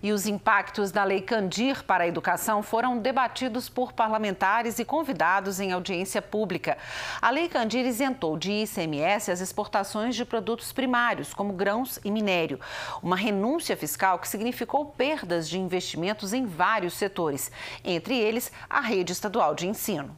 E os impactos da Lei Candir para a educação foram debatidos por parlamentares e convidados em audiência pública. A Lei Candir isentou de ICMS as exportações de produtos primários, como grãos e minério. Uma renúncia fiscal que significou perdas de investimentos em vários setores, entre eles a rede estadual de ensino.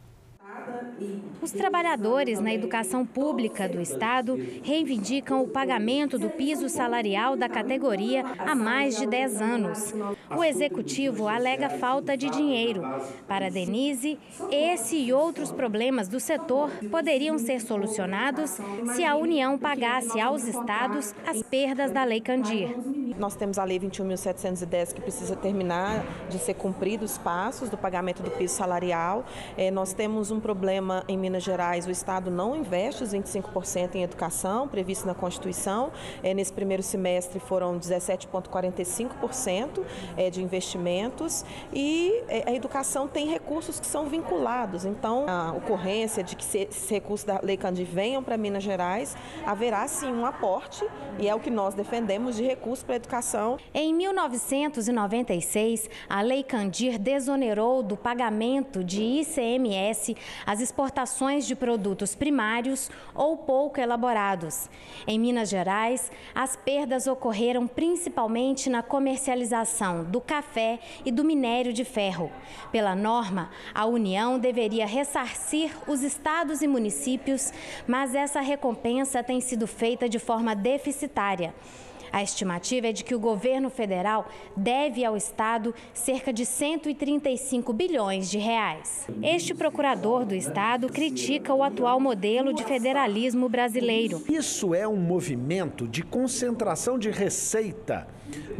Os trabalhadores na educação pública do estado reivindicam o pagamento do piso salarial da categoria há mais de 10 anos. O executivo alega falta de dinheiro. Para Denise, esse e outros problemas do setor poderiam ser solucionados se a União pagasse aos estados as perdas da Lei Candir. Nós temos a Lei 21.710 que precisa terminar de ser cumprido os passos do pagamento do piso salarial. Nós temos um problema em Minas Gerais, o Estado não investe os 25% em educação, previsto na Constituição. Nesse primeiro semestre foram 17,45% de investimentos e a educação tem recursos que são vinculados. Então, a ocorrência de que esses recursos da Lei Candir venham para Minas Gerais, haverá sim um aporte, e é o que nós defendemos, de recursos para a educação. Em 1996, a Lei Candir desonerou do pagamento de ICMS as exportações de produtos primários ou pouco elaborados. Em Minas Gerais, as perdas ocorreram principalmente na comercialização do café e do minério de ferro. Pela norma, a União deveria ressarcir os estados e municípios, mas essa recompensa tem sido feita de forma deficitária. A estimativa é de que o governo federal deve ao Estado cerca de 135 bilhões de reais. Este procurador do Estado critica o atual modelo de federalismo brasileiro. Isso é um movimento de concentração de receita.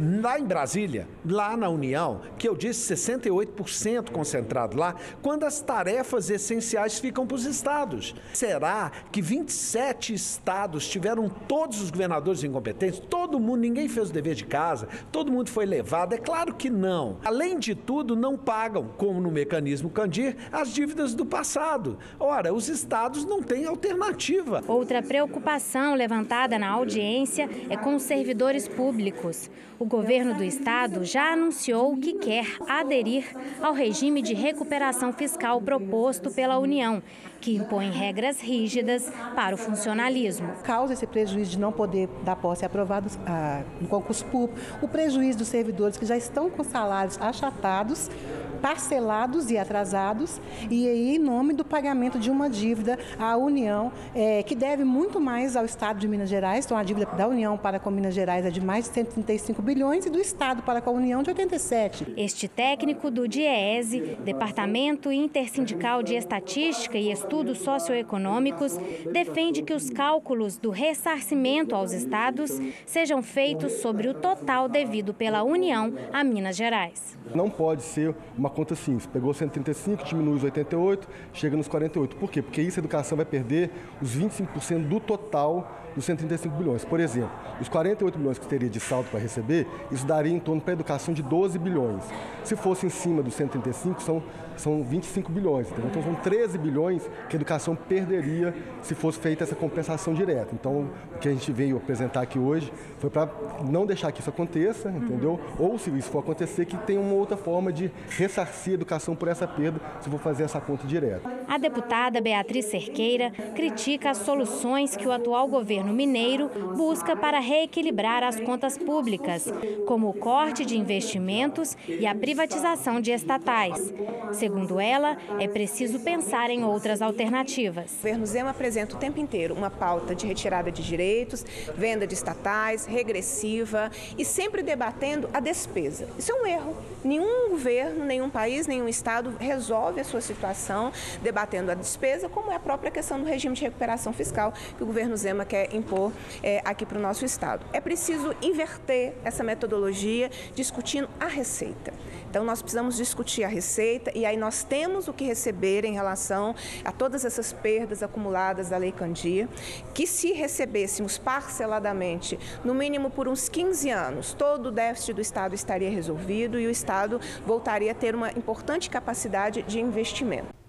Lá em Brasília, lá na União, que eu disse 68% concentrado lá, quando as tarefas essenciais ficam para os estados. Será que 27 estados tiveram todos os governadores incompetentes? Todo mundo, ninguém fez o dever de casa, todo mundo foi levado? É claro que não. Além de tudo, não pagam, como no mecanismo Candir, as dívidas do passado. Ora, os estados não têm alternativa. Outra preocupação levantada na audiência é com os servidores públicos. O governo do estado já anunciou que quer aderir ao regime de recuperação fiscal proposto pela União, que impõe regras rígidas para o funcionalismo. Causa esse prejuízo de não poder dar posse aprovados no concurso público, o prejuízo dos servidores que já estão com salários achatados, parcelados e atrasados, e aí em nome do pagamento de uma dívida à União, que deve muito mais ao Estado de Minas Gerais. Então a dívida da União para com Minas Gerais é de mais de 135 bilhões e do Estado para com a União de 87. Este técnico do DIEESE, Departamento Intersindical de Estatística e Estudos Socioeconômicos, defende que os cálculos do ressarcimento aos estados sejam feitos sobre o total devido pela União a Minas Gerais. Não pode ser uma conta simples. Pegou 135, diminui os 88, chega nos 48. Por quê? Porque isso a educação vai perder os 25% do total dos 135 bilhões. Por exemplo, os 48 bilhões que teria de saldo para receber, isso daria em torno para a educação de 12 bilhões. Se fosse em cima dos 135, são 25 bilhões. Entendeu? Então, são 13 bilhões que a educação perderia se fosse feita essa compensação direta. Então, o que a gente veio apresentar aqui hoje foi para não deixar que isso aconteça, entendeu? Ou, se isso for acontecer, que tenha uma outra forma de ressarcir a educação por essa perda, se for fazer essa conta direta. A deputada Beatriz Cerqueira critica as soluções que o atual governo mineiro busca para reequilibrar as contas públicas, como o corte de investimentos e a privatização de estatais. Segundo ela, é preciso pensar em outras alternativas. O governo Zema apresenta o tempo inteiro uma pauta de retirada de direitos, venda de estatais, regressiva e sempre debatendo a despesa. Isso é um erro. Nenhum governo, nenhum país, nenhum estado resolve a sua situação debatendo a despesa, como é a própria questão do regime de recuperação fiscal que o governo Zema quer impor aqui para o nosso estado. É preciso inverter essa metodologia discutindo a receita. Então, nós precisamos discutir a receita e aí nós temos o que receber em relação a todas essas perdas acumuladas da Lei Candir, que se recebêssemos parceladamente, no mínimo por uns 15 anos, todo o déficit do Estado estaria resolvido e o Estado voltaria a ter uma importante capacidade de investimento.